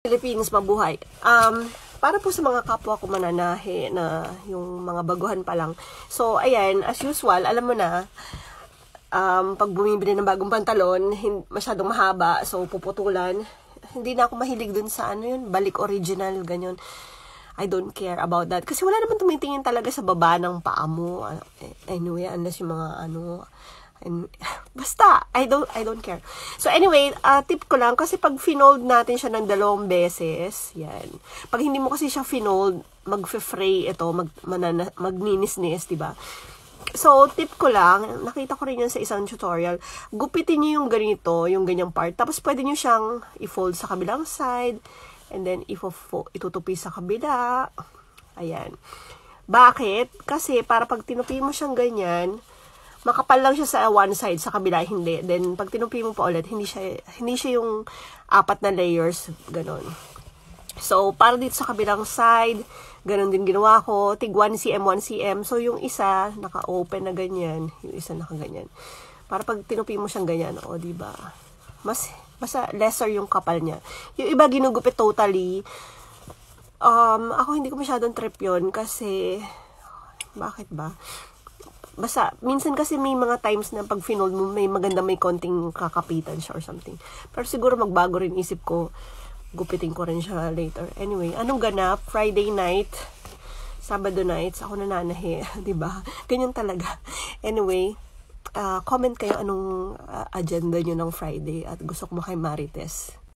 Philippines, mabuhay. Para po sa mga kapwa ko mananahe na yung mga baguhan pa lang. So, ayan, as usual, alam mo na, pag bumibili ng bagong pantalon, masyadong mahaba, so puputulan. Hindi na ako mahilig dun sa ano yun, balik original, ganyan. I don't care about that. Kasi wala naman tumitingin talaga sa baba ng paa mo. Anyway, unless yung mga ano, basta, I don't care. So anyway, tip ko lang, kasi pag finold natin siya ng 2 beses, yan. Pag hindi mo kasi siya finold, mag-fray ito, magninis-nis, diba? So, tip ko lang, nakita ko rin yan sa isang tutorial, gupitin nyo yung ganito, yung ganyang part, tapos pwede nyo siyang i-fold sa kabilang side, and then itutupi sa kabila, ayan. Bakit? Kasi para pag tinupi mo siyang ganyan, makapal lang siya sa one side, sa kabila hindi. Then, pag tinupi mo pa ulit, hindi siya yung 4 na layers, ganon. So, para dito sa kabilang side, ganon din ginawa ko, tig 1cm, 1cm. So, yung isa, naka-open na ganyan, yung isa naka-ganyan. Para pag tinupi mo siyang ganyan, o, diba? Basta lesser yung kapal niya. Yung iba, ginugupit totally. Ako hindi ko masyadong trip yun, kasi, bakit ba? Basta, minsan kasi may mga times na pag finold mo, may konting kakapitan siya or something. Pero siguro magbago rin isip ko, gupitin ko rin siya later. Anyway, anong ganap? Friday night, Sabado nights, ako nananahi, diba? Ganyan talaga. Anyway, comment kayo anong agenda nyo ng Friday at gusto ko mo kay Marites.